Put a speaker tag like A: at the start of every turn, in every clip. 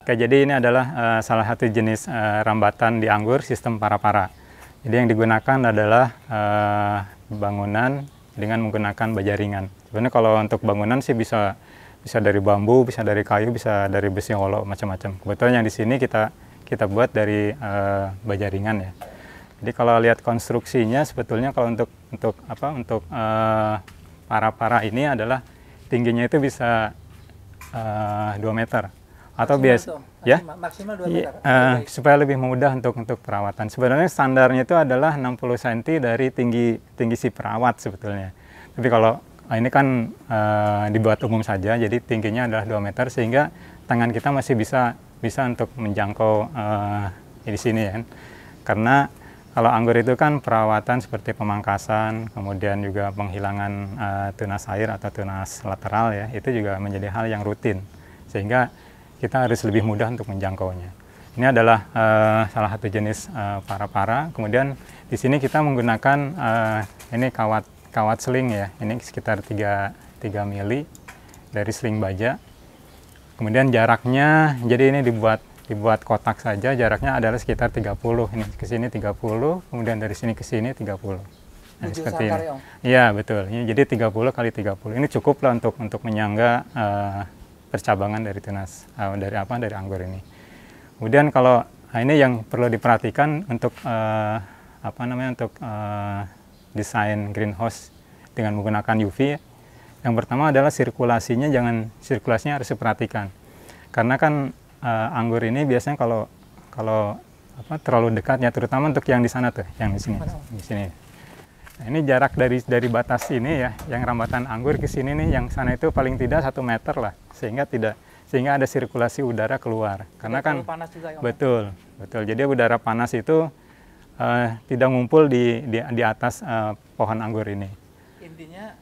A: Oke, jadi ini adalah salah satu jenis rambatan di anggur sistem para-para. Jadi yang digunakan adalah bangunan dengan menggunakan baja ringan. Sebenarnya kalau untuk bangunan sih bisa dari bambu, bisa dari kayu, bisa dari besi holo, macam-macam. Kebetulan yang di sini kita buat dari baja ringan ya. Jadi kalau lihat konstruksinya sebetulnya kalau untuk para-para ini adalah tingginya itu bisa 2 meter atau biasa ya
B: maksimal 2 meter.
A: Supaya lebih mudah untuk perawatan. Sebenarnya standarnya itu adalah 60 cm dari tinggi si perawat sebetulnya. Tapi kalau ini kan dibuat umum saja, jadi tingginya adalah 2 meter sehingga tangan kita masih bisa untuk menjangkau di sini ya. Karena kalau anggur itu kan perawatan seperti pemangkasan, kemudian juga penghilangan tunas air atau tunas lateral ya, itu juga menjadi hal yang rutin. Sehingga kita harus lebih mudah untuk menjangkaunya. Ini adalah salah satu jenis para-para. Kemudian di sini kita menggunakan ini kawat seling ya. Ini sekitar 3 mili dari seling baja. Kemudian jaraknya, jadi ini dibuat kotak saja, jaraknya adalah sekitar 30. Ini ke sini 30, kemudian dari sini ke sini 30. Nah, seperti ini. Iya, betul. Ini jadi 30 kali 30. Ini cukup lah untuk menyangga percabangan dari tunas dari anggur ini. Kemudian kalau ini yang perlu diperhatikan untuk desain greenhouse dengan menggunakan UV. Yang pertama adalah sirkulasinya harus diperhatikan. Karena kan anggur ini biasanya kalau terlalu dekat ya, terutama untuk yang di sana tuh, yang di sini. Nah, ini jarak dari batas ini ya, yang rambatan anggur ke sini nih, yang sana itu paling tidak 1 meter lah, sehingga ada sirkulasi udara keluar. Karena kan
B: panas juga, ya,
A: betul. Jadi udara panas itu tidak ngumpul di atas pohon anggur ini.
B: Intinya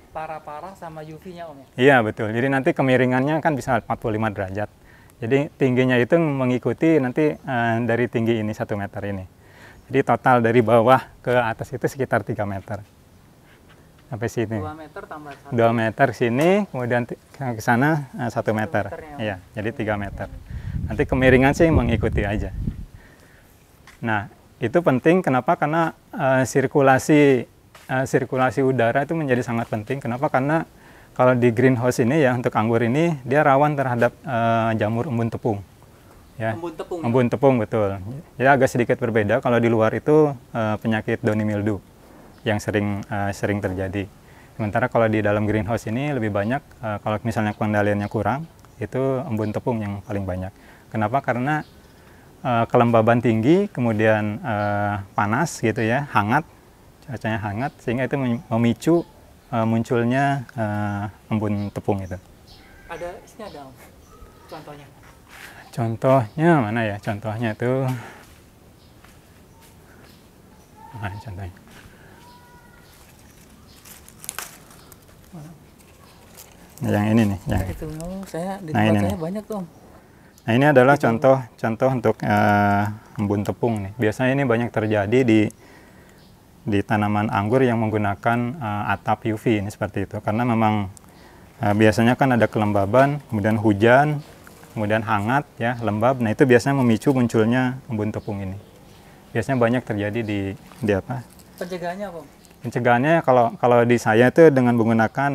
B: para-para sama UV-nya Om ya?
A: Iya betul. Jadi nanti kemiringannya kan bisa 45 derajat. Jadi tingginya itu mengikuti nanti dari tinggi ini 1 meter ini. Jadi total dari bawah ke atas itu sekitar 3 meter. Sampai sini.
B: 2 meter tambah 1.
A: 2 meter sini, kemudian ke sana 1 meter. Iya, jadi 3 meter. Nanti kemiringan sih mengikuti aja. Nah, itu penting kenapa? Karena sirkulasi udara itu menjadi sangat penting. Kenapa? Karena kalau di greenhouse ini ya, untuk anggur ini dia rawan terhadap jamur embun tepung. Ya. Embun tepung betul. Jadi agak sedikit berbeda. Kalau di luar itu penyakit downy mildew yang sering terjadi. Sementara kalau di dalam greenhouse ini lebih banyak kalau misalnya pengendaliannya kurang, itu embun tepung yang paling banyak. Kenapa? Karena kelembaban tinggi, kemudian panas gitu ya, hangat, cuacanya hangat, sehingga itu memicu munculnya embun tepung itu.
B: Ada contohnya?
A: Contohnya mana ya? Contohnya itu, contohnya. Yang ini nih. Yang
B: itu, saya banyak tuh.
A: Nah ini adalah contoh untuk embun tepung nih. Biasanya ini banyak terjadi di tanaman anggur yang menggunakan atap UV ini seperti itu. Karena memang biasanya kan ada kelembaban, kemudian hujan, kemudian hangat ya, lembab. Nah itu biasanya memicu munculnya embun tepung ini. Biasanya banyak terjadi di apa?
B: Pencegahannya apa?
A: Pencegahannya kalau di saya itu dengan menggunakan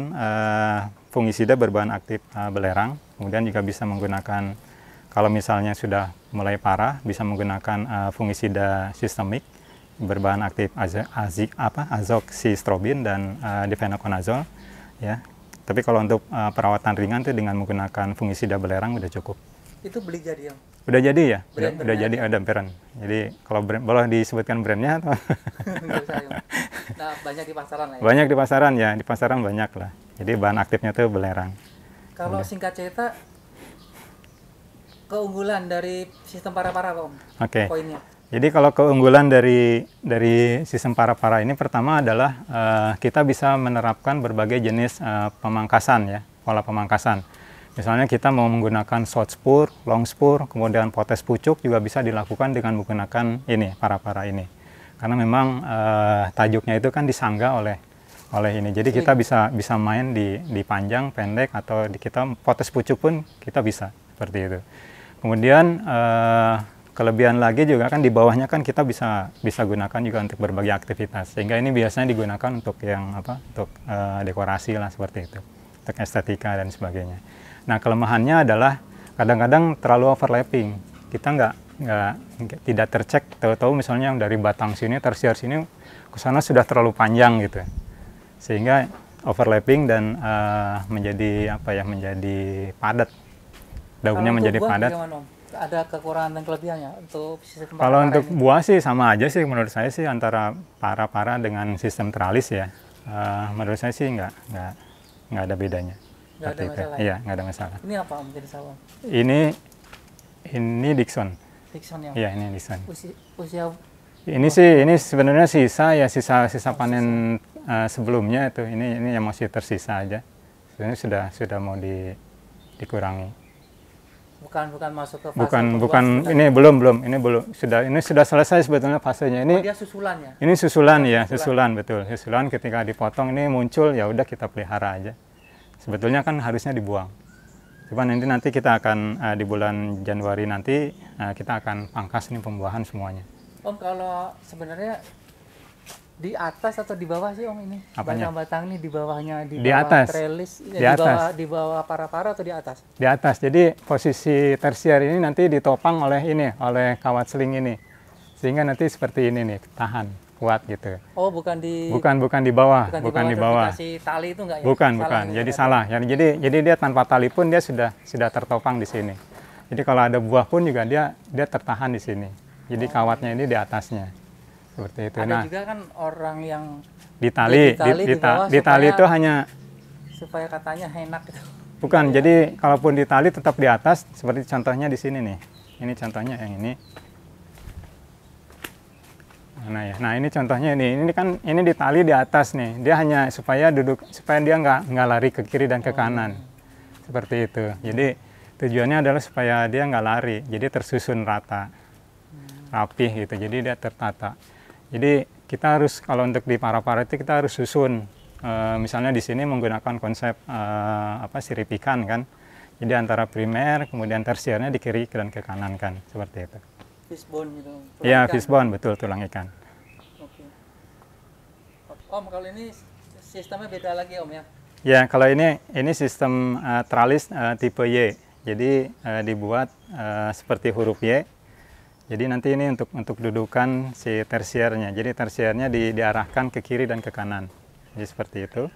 A: fungisida berbahan aktif belerang. Kemudian juga bisa menggunakan, kalau misalnya sudah mulai parah, bisa menggunakan fungisida sistemik berbahan aktif azoxystrobin dan difenoconazole ya. Tapi kalau untuk perawatan ringan itu dengan menggunakan fungisida belerang udah cukup.
B: Itu beli jadi ya?
A: Udah jadi ya? Udah jadi, ada brand. Jadi kalau brand, boleh disebutkan brandnya atau?
B: Nah, banyak di pasaran lah ya?
A: Banyak di pasaran ya, di pasaran banyak lah. Jadi bahan aktifnya itu belerang.
B: Kalau singkat cerita, keunggulan dari sistem para-para Om?
A: Oke.
B: Poinnya?
A: Jadi kalau keunggulan dari sistem para-para ini pertama adalah kita bisa menerapkan berbagai jenis pemangkasan ya, pola pemangkasan. Misalnya kita mau menggunakan short spur, long spur, kemudian potes pucuk juga bisa dilakukan dengan menggunakan ini para-para ini. Karena memang tajuknya itu kan disangga oleh ini. Jadi kita bisa main di panjang, pendek, atau kita potes pucuk pun kita bisa seperti itu. Kemudian kelebihan lagi juga kan di bawahnya kan kita bisa gunakan juga untuk berbagai aktivitas. Sehingga ini biasanya digunakan untuk yang apa? Untuk dekorasi lah seperti itu, untuk estetika dan sebagainya. Nah kelemahannya adalah kadang-kadang terlalu overlapping. Kita tidak tercek, tahu-tahu misalnya yang dari batang sini tersier sini ke sana sudah terlalu panjang gitu, sehingga overlapping dan menjadi apa ya, menjadi padat. Daunnya menjadi padat.
B: Ada kekurangan dan kelebihannya untuk sistem
A: Kalau untuk
B: ini?
A: buah sih sama aja sih menurut saya sih, antara para dengan sistem teralis ya. Menurut saya sih nggak ada bedanya.
B: Nggak ada masalah.
A: Iya, nggak ada masalah.
B: Ini apa menjadi sawo?
A: Ini Dickson.
B: Dickson ya.
A: Iya, ini Dickson.
B: Usia
A: ini sebenarnya sisa panen sebelumnya itu. Ini yang masih tersisa aja. Sebenarnya sudah mau dikurangi.
B: Bukan masuk ke fase
A: bukan ini belum ini sudah selesai sebetulnya fasenya ini.
B: Dia susulannya.
A: Ini susulan ya, susulan betul. Susulan ketika dipotong ini muncul, ya udah kita pelihara aja. Sebetulnya kan harusnya dibuang. Cuma nanti kita akan di bulan Januari nanti kita akan pangkas ini pembuahan semuanya.
B: Om, kalau sebenarnya di atas atau di bawah sih Om ini? Batang-batang ini di bawahnya, di bawah
A: atas.
B: trellis,
A: Di
B: bawah para-para atau di atas?
A: Di atas. Jadi posisi tersier ini nanti ditopang oleh oleh kawat seling ini. Sehingga nanti seperti ini nih, tahan, kuat gitu.
B: Oh, bukan di
A: bawah.
B: Bukan di bawah. Dikasih tali itu enggak ya?
A: Bukan. Jadi salah. Jadi dia tanpa tali pun dia sudah tertopang di sini. Jadi kalau ada buah pun juga dia tertahan di sini. Jadi kawatnya ini di atasnya. Seperti itu.
B: Ada juga kan orang yang
A: di tali itu hanya
B: supaya katanya enak gitu.
A: Bukan, jadi kalaupun di tali tetap di atas, seperti contohnya di sini nih. Ini contohnya yang ini. Mana ya? Nah, ini contohnya ini kan ini di tali di atas nih. Dia hanya supaya dia nggak lari ke kiri dan ke kanan. Seperti itu. Jadi tujuannya adalah supaya dia nggak lari. Jadi tersusun rata. Rapih gitu. Jadi dia tertata. Jadi kita harus, kalau untuk di para-para itu kita harus susun. Misalnya di sini menggunakan konsep sirip ikan kan. Jadi antara primer, kemudian tersiernya di kiri dan ke kanan kan, seperti itu.
B: Fishbone gitu.
A: Iya, fishbone, betul, tulang ikan.
B: Oke. Om, kalau ini sistemnya beda lagi Om ya?
A: Ya, kalau ini sistem teralis tipe Y. Jadi dibuat seperti huruf Y. Jadi nanti ini untuk dudukan si tersiernya. Jadi tersiernya diarahkan ke kiri dan ke kanan. Jadi seperti itu.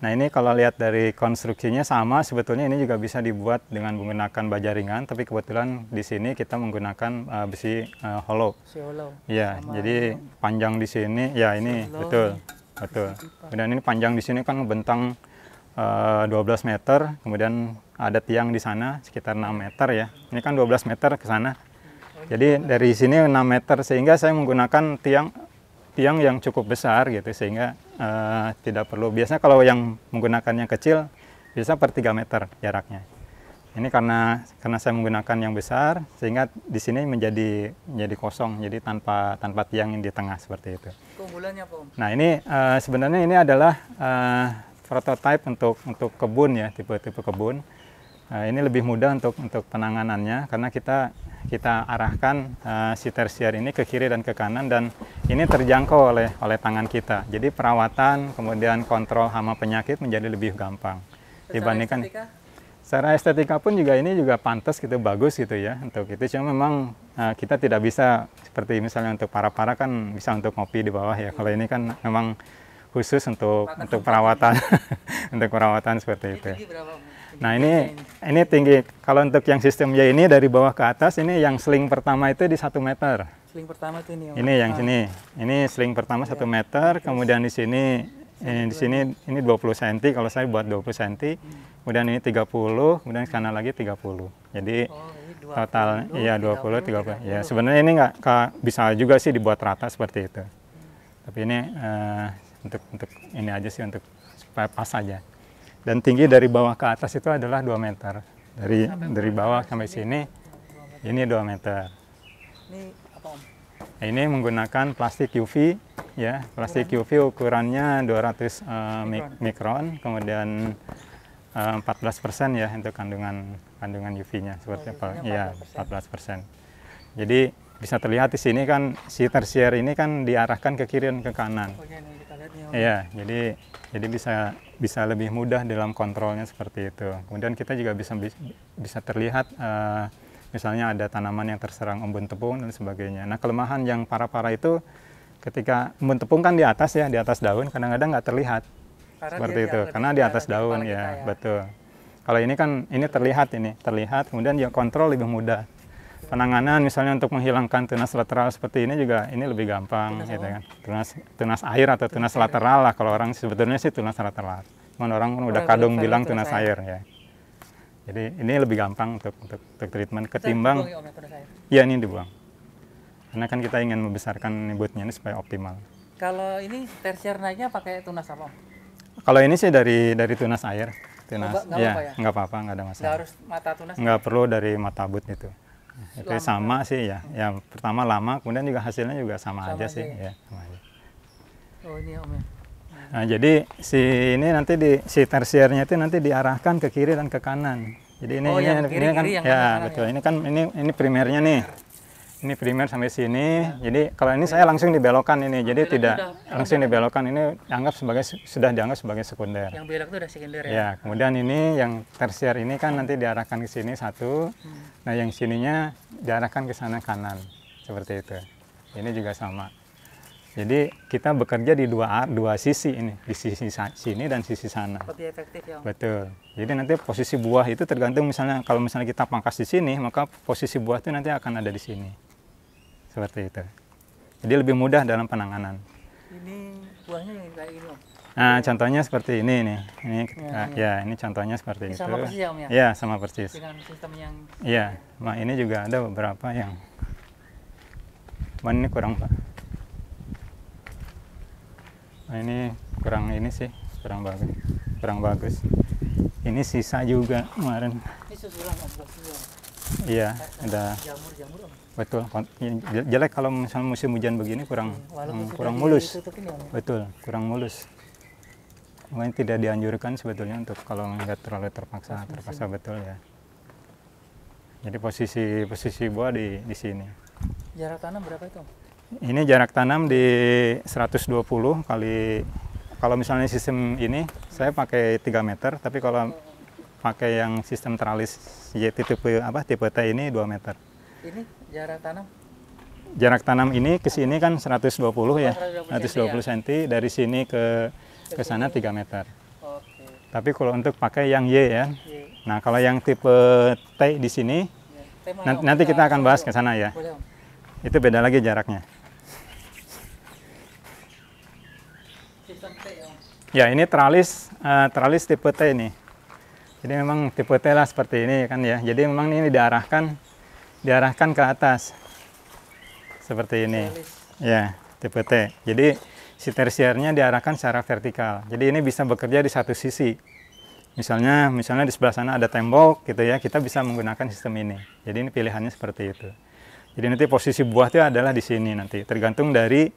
A: Nah ini kalau lihat dari konstruksinya sama, sebetulnya ini juga bisa dibuat dengan menggunakan baja ringan. Tapi kebetulan di sini kita menggunakan besi hollow.
B: Besi hollow.
A: Iya, jadi panjang di sini, ya ini betul. Kemudian ini panjang di sini kan bentang 12 meter. Kemudian ada tiang di sana sekitar 6 meter ya. Ini kan 12 meter ke sana. Jadi dari sini 6 meter, sehingga saya menggunakan tiang yang cukup besar gitu, sehingga tidak perlu, biasanya kalau yang menggunakan yang kecil biasa per 3 meter jaraknya. Ini karena saya menggunakan yang besar, sehingga di sini menjadi kosong, jadi tanpa tiang yang di tengah seperti itu.
B: Keunggulannya apa Om?
A: Nah ini sebenarnya ini adalah prototipe untuk kebun ya, tipe kebun. Ini lebih mudah untuk penanganannya karena kita arahkan si tersier ini ke kiri dan ke kanan, dan ini terjangkau oleh tangan kita. Jadi perawatan kemudian kontrol hama penyakit menjadi lebih gampang dibandingkan. Secara estetika pun ini juga pantas gitu, bagus gitu ya untuk itu. Cuma memang kita tidak bisa seperti misalnya untuk para-para kan bisa untuk ngopi di bawah ya. Kalau ini kan memang khusus untuk perawatan untuk perawatan seperti itu. Nah ini tinggi. Kalau untuk yang sistem Y ini dari bawah ke atas, ini yang sling pertama itu di 1 meter.
B: Sling pertama itu ini.
A: Ini yang sini. Ini sling pertama 1 meter. Kemudian di sini ini 20 cm. Kalau saya buat 20 cm. Kemudian ini 30. Kemudian ke kanan lagi 30. Jadi total iya 20 30. Ya sebenarnya ini nggak bisa juga sih dibuat rata seperti itu. Tapi ini untuk ini aja sih, untuk supaya pas saja. Dan tinggi dari bawah ke atas itu adalah 2 meter. Dari bawah sampai sini, ini 2 meter.
B: Ini apa Om?
A: Ini menggunakan plastik UV, ya. Plastik UV ukurannya 200 mikron, kemudian 14% ya untuk kandungan kandungan UV-nya seperti apa?
B: UV-nya
A: Iya, 14%. Jadi bisa terlihat di sini kan si tersier ini kan diarahkan ke kiri dan ke kanan.
B: Oh, ini kita lihat nih, Om.
A: Iya, jadi bisa lebih mudah dalam kontrolnya seperti itu. Kemudian kita juga bisa terlihat misalnya ada tanaman yang terserang embun tepung dan sebagainya. Nah, kelemahan yang parah-parah itu ketika embun tepung kan di atas ya, di atas daun, kadang-kadang nggak terlihat.
B: Karena
A: Seperti
B: dia
A: itu, karena di atas daun ya, betul. Kalau ini kan ini terlihat, kemudian dia kontrol lebih mudah. Penanganan misalnya untuk menghilangkan tunas lateral seperti ini juga ini lebih gampang gitu kan. Tunas air atau tunas lateral lah, kalau orang sebetulnya sih tunas lateral. Cuman orang udah kadung bilang tunas air ya. Jadi ini lebih gampang untuk treatment ketimbang. Iya, ini dibuang. Karena kan kita ingin membesarkan nibutnya ini supaya optimal.
B: Kalau ini tersier naiknya pakai tunas apa, Om?
A: Kalau ini sih dari tunas air. Tunas,
B: ya?
A: Nggak apa-apa, nggak ada masalah.
B: Nggak harus mata tunas?
A: Nggak perlu dari mata but itu. Itu sama sih ya. Ya pertama lama, kemudian juga hasilnya juga sama aja sih. Ya, sama aja.
B: Oh, ini Om ya.
A: Nah, jadi ini nanti si tersiernya itu nanti diarahkan ke kiri dan ke kanan. Jadi ini kan ya betul. Ini kan ini primernya nih. Ini primer sampai sini. Jadi kalau ini saya langsung dibelokkan ini. Jadi tidak langsung dibelokkan, ini sudah dianggap sebagai sekunder.
B: Yang belok itu udah sekunder ya.
A: Ya, kemudian ini yang tersier ini kan nanti diarahkan ke sini satu. Nah, yang sininya diarahkan ke sana kanan. Seperti itu. Ini juga sama. Jadi kita bekerja di dua sisi ini, di sisi sini dan sisi sana.
B: Lebih efektif ya, Om.
A: Betul. Jadi nanti posisi buah itu tergantung misalnya kalau misalnya kita pangkas di sini, maka posisi buah itu nanti akan ada di sini. Seperti itu. Jadi lebih mudah dalam penanganan.
B: Ini buahnya yang kayak gini, Om.
A: Nah, contohnya seperti ini nih. Ini contohnya seperti itu.
B: Sama persis ya, Om ya?
A: Iya, sama persis.
B: Dengan sistem yang...
A: Iya, nah ini juga ada beberapa yang... Ini kurang, Pak. Nah, ini kurang ini sih, kurang bagus. Ini sisa juga kemarin.
B: Ini susulan, Om, susulan.
A: Iya, ada.
B: Jamur, Om.
A: Betul. Jelek kalau misalnya musim hujan begini kurang mulus.
B: Ya,
A: betul, kurang mulus. Makanya tidak dianjurkan sebetulnya untuk kalau nggak terlalu terpaksa betul ya. Jadi posisi buah di sini.
B: Jarak tanam berapa itu, Om?
A: Ini jarak tanam di 120 kali, kalau misalnya sistem ini saya pakai 3 meter, tapi kalau pakai yang sistem teralis tipe T ini 2 meter.
B: Ini jarak tanam?
A: Jarak tanam ini ke sini kan 120 ya, 120 cm, dari sini ke sana 3 meter.
B: Oke.
A: Tapi kalau untuk pakai yang Y ya, nah kalau yang tipe T di sini, nanti kita akan bahas ke sana ya.
B: Boleh, Om.
A: Itu beda lagi jaraknya.
B: Sistem T, Om.
A: Ya, ini teralis tipe T ini. Jadi memang tipe T lah seperti ini kan ya. Jadi memang ini diarahkan ke atas. Seperti ini. Ya, tipe T. Jadi si tersiernya diarahkan secara vertikal. Jadi ini bisa bekerja di satu sisi. Misalnya di sebelah sana ada tembok gitu ya, kita bisa menggunakan sistem ini. Jadi ini pilihannya seperti itu. Jadi nanti posisi buah itu adalah di sini nanti, tergantung dari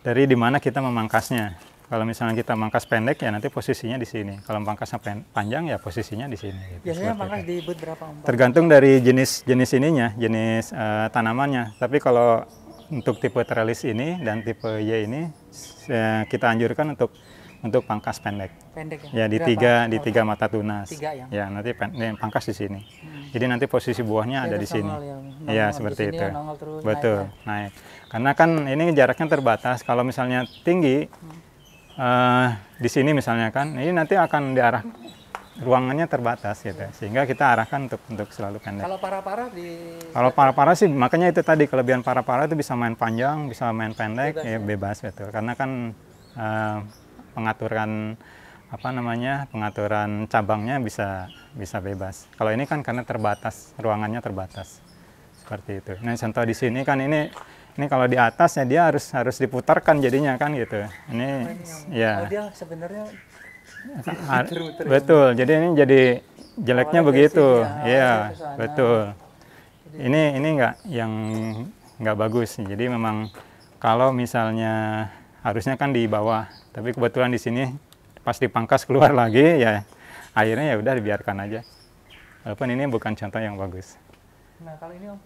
A: di mana kita memangkasnya. Kalau misalnya kita mangkas pendek ya nanti posisinya di sini. Kalau mangkasnya panjang ya posisinya di sini. Gitu.
B: Biasanya mangkas di but berapa, Om?
A: Tergantung dari jenis ininya, jenis tanamannya. Tapi kalau untuk tipe teralis ini dan tipe Y ini kita anjurkan untuk pangkas pendek.
B: Pendek
A: Ya
B: ya.
A: di tiga mata tunas.
B: 3 ya.
A: Ya nanti pangkas di sini. Jadi nanti posisi buahnya ada di sini. Iya seperti itu. Betul. Naik. Karena kan ini jaraknya terbatas. Kalau misalnya tinggi di sini misalnya kan, ini nanti akan diarah ruangannya terbatas gitu. Sehingga kita arahkan untuk selalu pendek.
B: Kalau parah-parah
A: Kalau parah-parah sih makanya itu tadi kelebihan parah-parah itu bisa main panjang, bisa main pendek, bebas betul. Karena kan pengaturan cabangnya bisa bebas. Kalau ini kan karena terbatas, ruangannya terbatas. Seperti itu. Nah, contoh di sini kan ini kalau di atas ya dia harus diputarkan jadinya kan gitu. Ini ya.
B: Dia sebenarnya
A: betul. Jadi ini jadi jeleknya begitu. Iya, betul. Ini nggak bagus. Jadi memang kalau misalnya harusnya kan di bawah, tapi kebetulan di sini pas dipangkas keluar lagi ya airnya ya udah dibiarkan aja. walaupun ini bukan contoh yang bagus.
B: Nah kalau ini Om,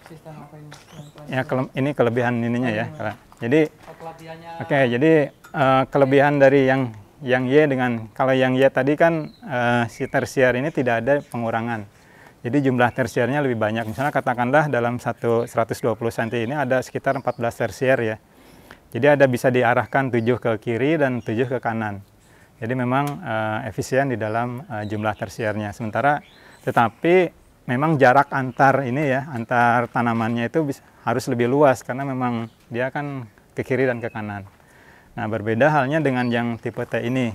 B: sistem apa ini?
A: Ya ini kelebihan ininya ya. Jadi
B: Kelebihannya.
A: oke, jadi kelebihan dari yang Y dengan kalau yang Y tadi kan si tersier ini tidak ada pengurangan. Jadi jumlah tersiernya lebih banyak. Misalnya katakanlah dalam 120 cm ini ada sekitar 14 tersier ya. Jadi ada bisa diarahkan 7 ke kiri dan 7 ke kanan. Jadi memang efisien di dalam jumlah tersiernya. Sementara tetapi memang jarak antar ini ya, antar tanamannya itu harus lebih luas karena memang dia kan ke kiri dan ke kanan. Nah, berbeda halnya dengan yang tipe T ini.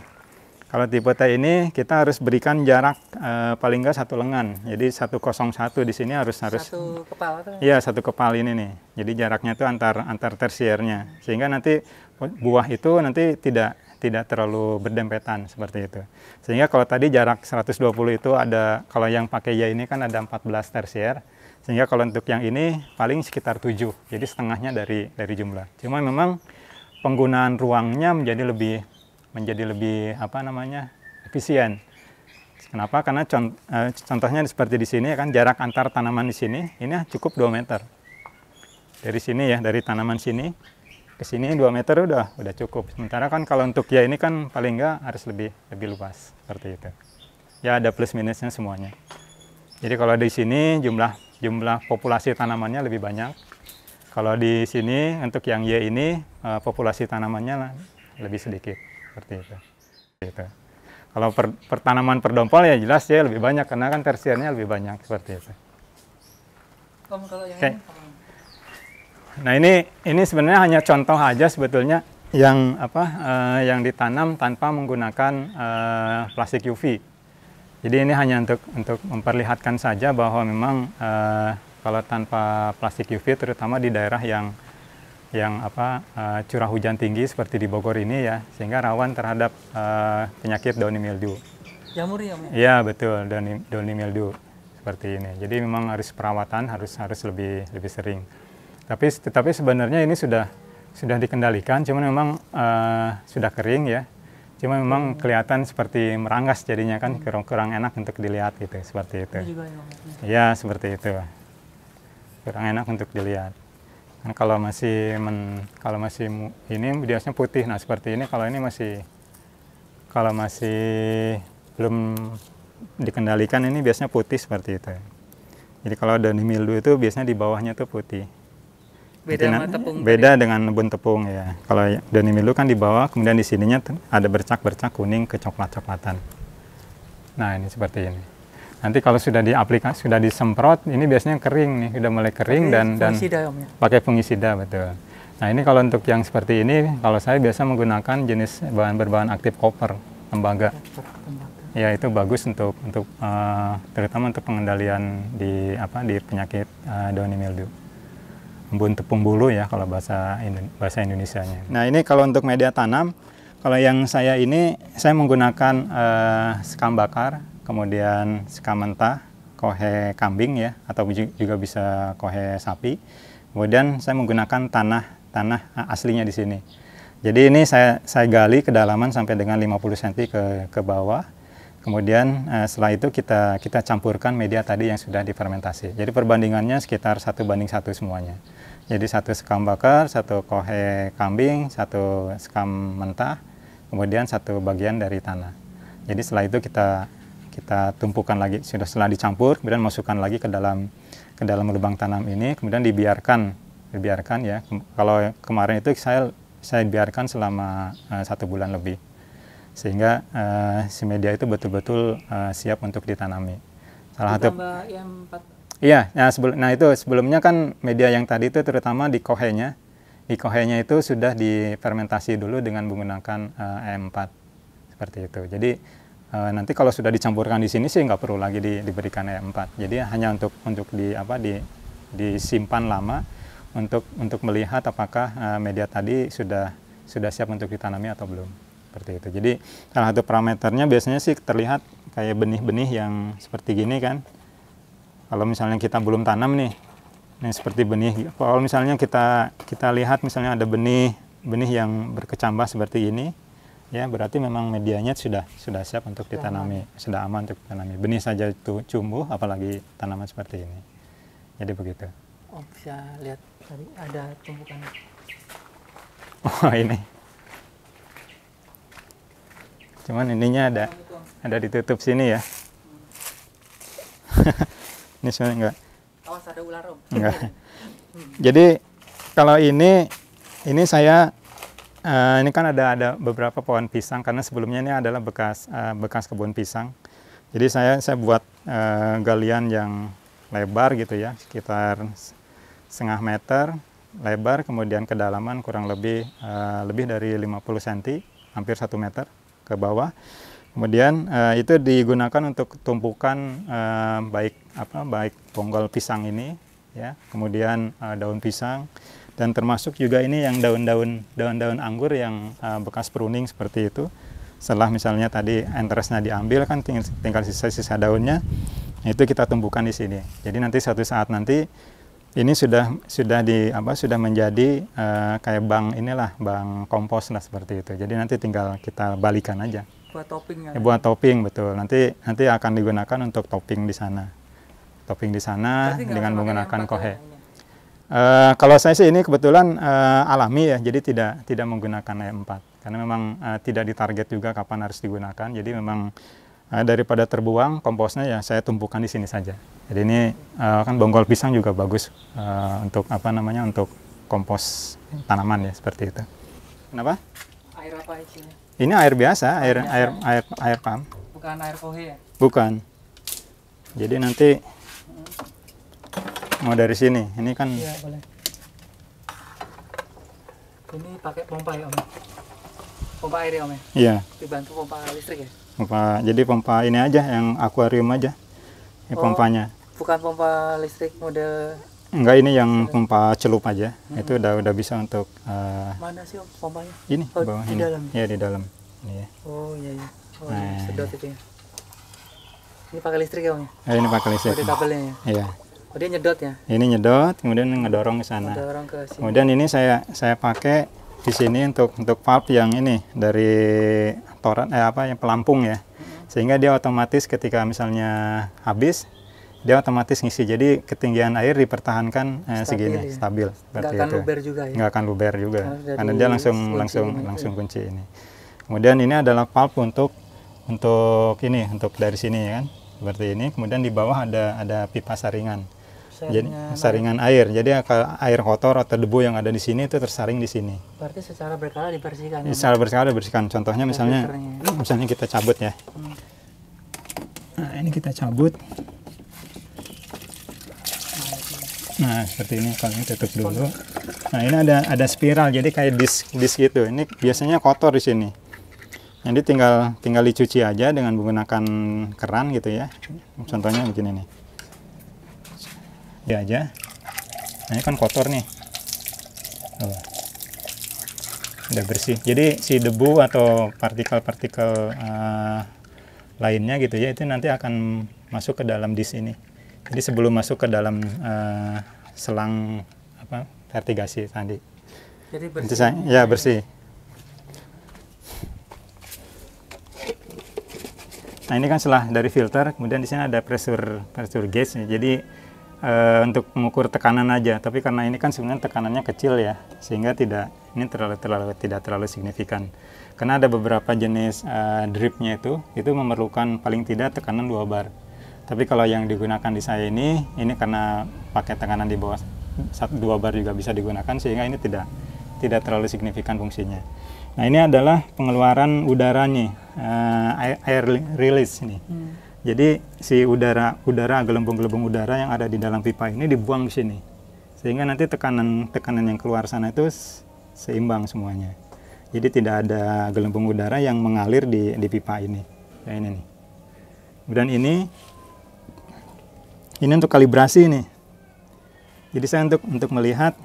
A: Kalau tipe T ini kita harus berikan jarak paling nggak 1 lengan. Jadi 101 di sini harus
B: satu kepala tuh.
A: Iya, 1 kepal ini nih. Jadi jaraknya itu antar tersiernya. Sehingga nanti buah itu nanti tidak terlalu berdempetan seperti itu. Sehingga kalau tadi jarak 120 itu ada, kalau yang pakai Y ini kan ada 14 tersier. Sehingga kalau untuk yang ini paling sekitar 7. Jadi setengahnya dari jumlah. Cuma memang penggunaan ruangnya menjadi lebih efisien. Kenapa? Karena contohnya seperti di sini kan jarak antar tanaman di sini ini cukup 2 meter. Dari sini ya, dari tanaman sini ke sini 2 meter udah cukup. Sementara kan kalau untuk ya ini kan paling enggak harus lebih luas seperti itu. Ya ada plus minusnya semuanya. Jadi kalau di sini jumlah populasi tanamannya lebih banyak. Kalau di sini untuk yang Y ini populasi tanamannya lebih sedikit seperti itu. Gitu. Kalau tanaman perdompol ya jelas ya lebih banyak karena kan tersiernya lebih banyak seperti itu.
B: Kalau yang
A: ini, nah ini sebenarnya hanya contoh aja sebetulnya yang yang ditanam tanpa menggunakan plastik UV. Jadi ini hanya untuk memperlihatkan saja bahwa memang kalau tanpa plastik UV terutama di daerah yang curah hujan tinggi seperti di Bogor ini ya, sehingga rawan terhadap penyakit downy mildew.
B: Jamur ya, Om?
A: Iya betul, downy mildew seperti ini. Jadi memang harus perawatan harus lebih sering. Tetapi sebenarnya ini sudah dikendalikan, cuma memang sudah kering ya. Cuma memang kelihatan seperti meranggas jadinya kan kurang enak untuk dilihat gitu seperti itu.
B: Ini juga ya, Om?
A: Iya seperti itu. Kurang enak untuk dilihat. Nah, kalau masih ini biasanya putih. Nah seperti ini kalau masih belum dikendalikan ini biasanya putih seperti itu. Jadi kalau downy mildew itu biasanya di bawahnya tuh putih.
B: Beda sama tepung.
A: Beda dengan rebun tepung ya. Kalau downy mildew kan di bawah, kemudian di sininya ada bercak-bercak kuning kecoklat-coklatan. Nah ini seperti ini. Nanti kalau sudah sudah disemprot, ini biasanya kering nih, sudah mulai kering dan pakai fungisida betul. Nah ini kalau untuk yang seperti ini, kalau saya biasa menggunakan jenis bahan berbahan aktif koper, tembaga. Ya itu bagus untuk terutama untuk pengendalian di penyakit downy mildew. Embun tepung bulu ya kalau bahasa Indonesianya. Nah ini kalau untuk media tanam, kalau yang saya menggunakan sekam bakar. Kemudian sekam mentah, kohe kambing ya, atau juga bisa kohe sapi. Kemudian saya menggunakan tanah aslinya di sini. Jadi ini saya gali kedalaman sampai dengan 50 cm ke bawah. Kemudian setelah itu kita campurkan media tadi yang sudah difermentasi. Jadi perbandingannya sekitar 1:1 semuanya. Jadi 1 sekam bakar, 1 kohe kambing, 1 sekam mentah, kemudian 1 bagian dari tanah. Jadi setelah itu kita tumpukan lagi, setelah dicampur, kemudian masukkan lagi ke dalam lubang tanam ini, kemudian dibiarkan ya. Kalau kemarin itu saya biarkan selama 1 bulan lebih, sehingga si media itu betul-betul siap untuk ditanami. Salah satu. Iya, nah itu sebelumnya kan media yang tadi itu terutama di kohenya itu sudah difermentasi dulu dengan menggunakan E4 seperti itu. Jadi nanti kalau sudah dicampurkan di sini sih nggak perlu lagi diberikan E4. Jadi hanya untuk disimpan lama untuk melihat apakah media tadi sudah siap untuk ditanami atau belum. Seperti itu. Jadi salah satu parameternya biasanya sih terlihat kayak benih-benih yang seperti gini kan. Kalau misalnya kita belum tanam nih seperti benih. Kalau misalnya kita lihat misalnya ada benih yang berkecambah seperti ini. ya berarti memang medianya sudah siap untuk ditanami, sudah aman untuk ditanami. Benih saja itu tumbuh, apalagi tanaman seperti ini. Jadi begitu.
B: Oh, bisa lihat tadi ada tumpukan.
A: Oh ini. Cuman ininya ada ditutup sini ya. Ini sebenarnya enggak.
B: Awas ada ular om.
A: Enggak. Jadi kalau ini saya ini kan ada beberapa pohon pisang karena sebelumnya ini adalah bekas kebun pisang. Jadi saya buat galian yang lebar gitu ya, sekitar setengah meter lebar, kemudian kedalaman kurang lebih dari 50 cm, hampir 1 meter ke bawah. Kemudian itu digunakan untuk tumpukan baik bonggol pisang ini ya, kemudian daun pisang, dan termasuk juga ini yang daun-daun anggur yang bekas pruning seperti itu. Setelah misalnya tadi enteresnya diambil kan tinggal sisa-sisa daunnya, itu kita tumbuhkan di sini. Jadi nanti suatu saat nanti ini sudah menjadi kayak bank kompos lah seperti itu. Jadi nanti tinggal kita balikan aja.
B: Buat topping ya?
A: Buat topping, betul. Nanti akan digunakan untuk topping di sana. Topping di sana dengan menggunakan kohe. Kalau saya sih ini kebetulan alami ya, jadi tidak menggunakan E4 karena memang tidak ditarget juga kapan harus digunakan. Jadi memang daripada terbuang komposnya ya saya tumpukan di sini saja. Jadi ini kan bonggol pisang juga bagus untuk untuk kompos tanaman ya, seperti itu. Kenapa?
B: Air apa isinya?
A: Ini air biasa, air pam.
B: Bukan air kohe ya?
A: Bukan. Jadi nanti mau dari sini, ini kan.
B: Iya, boleh. Ini pakai pompa ya om? Pompa air ya om ya?
A: Iya.
B: Dibantu pompa listrik ya?
A: Jadi pompa ini aja, yang akuarium aja. Ini pompanya.
B: Bukan pompa listrik model.
A: Enggak, ini yang pompa celup aja. Itu udah bisa untuk.
B: Mana sih om pompanya?
A: Ini bawah
B: di
A: ini.
B: dalam.
A: Iya, di dalam. Ini ya.
B: Oh iya. Oh,
A: Nah,
B: sedot itu ya. Ini pakai listrik ya om ya?
A: Ini pakai listrik.
B: Ada kabelnya ya?
A: Iya.
B: Oh dia nyedot ya?
A: Ini nyedot, kemudian ngedorong ke sana.
B: Ngedorong ke sini.
A: Kemudian ini saya pakai di sini untuk valve yang ini dari toran yang pelampung ya. Sehingga dia otomatis ketika misalnya habis, dia otomatis ngisi. Jadi ketinggian air dipertahankan segini,
B: ya?
A: stabil seperti
B: Nggak akan
A: itu.
B: luber juga ya?
A: Nggak akan luber juga. Karena dia langsung kunci ini. Kemudian ini adalah valve untuk dari sini ya kan. Seperti ini. Kemudian di bawah ada pipa saringan. Jadi saringan air. Jadi air kotor atau debu yang ada di sini itu tersaring di sini.
B: Berarti secara berkala dibersihkan.
A: Secara berkala dibersihkan. Contohnya misalnya kita cabut ya. Nah, ini kita cabut. Nah, seperti ini, kalau ini tutup dulu. Nah, ini ada spiral, jadi kayak disk gitu. Ini biasanya kotor di sini. Jadi tinggal dicuci aja dengan menggunakan keran gitu ya. Contohnya begini nih. Ya aja. Nah, ini kan kotor nih. Oh. Udah bersih. Jadi si debu atau partikel-partikel lainnya gitu ya, itu nanti akan masuk ke dalam disk ini. Jadi sebelum masuk ke dalam selang vertigasi tadi.
B: Jadi bersih.
A: Ya bersih. Nah, ini kan setelah dari filter, kemudian di sini ada pressure gauge. Jadi untuk mengukur tekanan aja. Tapi karena ini kan sebenarnya tekanannya kecil ya, sehingga tidak terlalu signifikan. Karena ada beberapa jenis dripnya itu memerlukan paling tidak tekanan 2 bar. Tapi kalau yang digunakan di saya ini karena pakai tekanan di bawah 2 bar juga bisa digunakan, sehingga ini tidak terlalu signifikan fungsinya. Nah, ini adalah pengeluaran udaranya, air release ini. Jadi si udara gelembung-gelembung udara yang ada di dalam pipa ini dibuang ke sini, sehingga nanti tekanan yang keluar sana itu seimbang semuanya. Jadi tidak ada gelembung udara yang mengalir di pipa ini. Kayak ini nih. Kemudian ini untuk kalibrasi nih. Jadi saya untuk melihat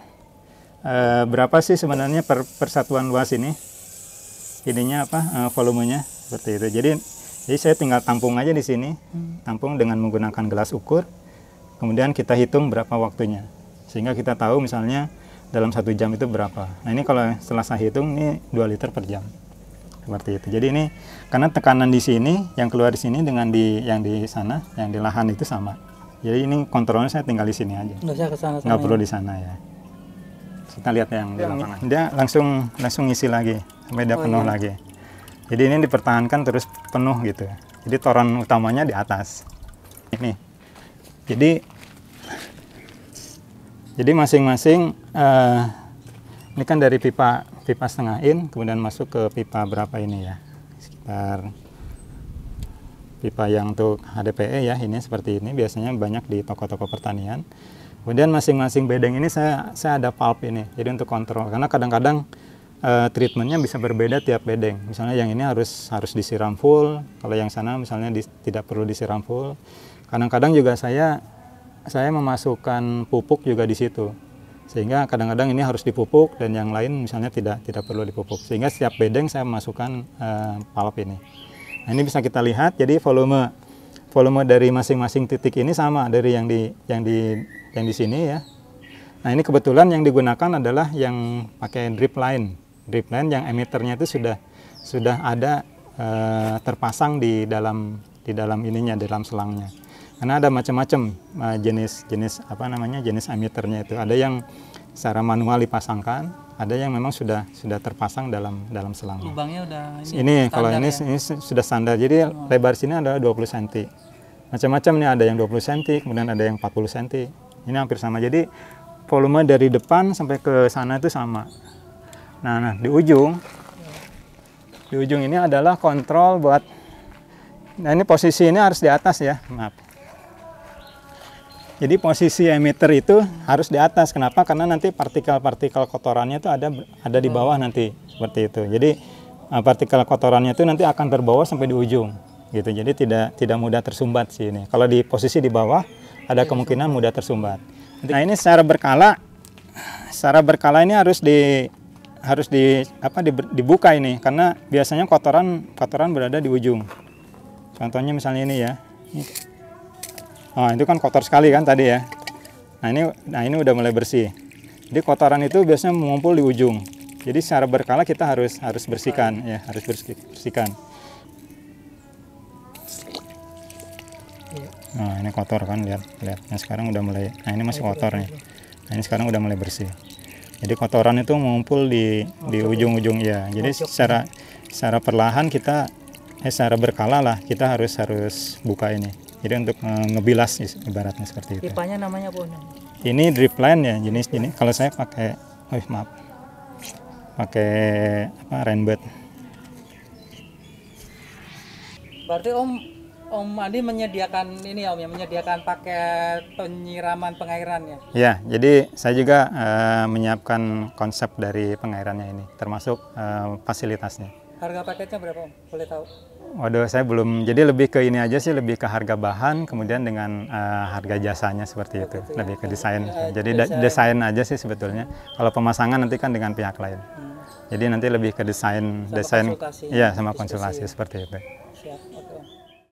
A: berapa sih sebenarnya persatuan luas ini. Ininya volumenya seperti itu. Jadi saya tinggal tampung aja di sini. Tampung dengan menggunakan gelas ukur. Kemudian kita hitung berapa waktunya. Sehingga kita tahu misalnya dalam 1 jam itu berapa. Nah, ini kalau setelah saya hitung ini 2 liter per jam. seperti itu. Jadi ini karena tekanan di sini yang keluar di sini dengan yang di sana, yang di lahan itu sama. Jadi ini kontrolnya saya tinggal di sini aja. Nggak perlu di sana ya. Kita lihat yang di lapangan. Dia langsung ngisi lagi sampai dia penuh lagi. Jadi ini dipertahankan terus penuh gitu. Jadi toren utamanya di atas. Ini. Jadi masing-masing ini kan dari pipa setengah in, kemudian masuk ke pipa berapa ini ya? Sekitar pipa yang untuk HDPE ya, ini seperti ini. Biasanya banyak di toko-toko pertanian. Kemudian masing-masing bedeng ini saya ada valve ini, jadi untuk kontrol. Karena kadang-kadang treatmentnya bisa berbeda tiap bedeng. Misalnya yang ini harus disiram full, kalau yang sana misalnya tidak perlu disiram full. Kadang-kadang juga saya memasukkan pupuk juga di situ, sehingga kadang-kadang ini harus dipupuk dan yang lain misalnya tidak perlu dipupuk. Sehingga setiap bedeng saya memasukkan valve ini. Nah ini bisa kita lihat, jadi volume dari masing-masing titik ini sama dari yang di sini ya. Nah ini kebetulan yang digunakan adalah yang pakai drip line yang emitternya itu sudah ada terpasang di dalam ininya, dalam selangnya. Karena ada macam-macam jenis emitternya itu. Ada yang secara manual dipasangkan, ada yang memang sudah terpasang dalam selang.
B: Lubangnya udah
A: ini kalau ini sudah standar. Jadi lebar sini adalah 20 cm. Macam-macam nih, ada yang 20 cm, kemudian ada yang 40 cm. Ini hampir sama. Jadi volume dari depan sampai ke sana itu sama. Nah di ujung ini adalah kontrol buat. Nah ini posisi ini harus di atas ya, maaf. Jadi posisi emitter itu harus di atas. Kenapa? Karena nanti partikel-partikel kotorannya itu ada di bawah nanti, seperti itu. Jadi partikel kotorannya itu nanti akan terbawa sampai di ujung, gitu. Jadi tidak mudah tersumbat sih ini. Kalau di posisi di bawah ada kemungkinan mudah tersumbat. Nah ini secara berkala ini harus dibuka ini, karena biasanya kotoran berada di ujung. Contohnya misalnya ini ya. Oh, itu kan kotor sekali kan tadi ya. Nah ini udah mulai bersih. Jadi kotoran itu biasanya mengumpul di ujung. Jadi secara berkala kita harus bersihkan ya, harus bersihkan. Nah ini kotor kan, lihat. Nah sekarang udah mulai. Nah ini masih kotor nih. Nah ini sekarang udah mulai bersih. Jadi kotoran itu mengumpul di ujung-ujung ya. Jadi secara perlahan kita secara berkala lah kita harus buka ini. Jadi untuk ngebilas ibaratnya seperti itu.
B: Pipanya namanya apa?
A: Ini drip line ya, jenis ini. Kalau saya pakai rainbird.
B: Berarti Om Andi menyediakan ini ya Om, menyediakan paket penyiraman pengairannya.
A: Ya, jadi saya juga menyiapkan konsep dari pengairannya ini, termasuk fasilitasnya.
B: Harga paketnya berapa Om? Boleh tahu?
A: Waduh, saya belum. Jadi lebih ke ini aja sih, lebih ke harga bahan, kemudian dengan harga jasanya seperti itu. Lebih ke desain. Jadi desain aja sih sebetulnya. Kalau pemasangan nanti kan dengan pihak lain. Jadi nanti lebih ke desain,
B: konsultasi.
A: Iya, sama konsultasi seperti itu.
B: Siap.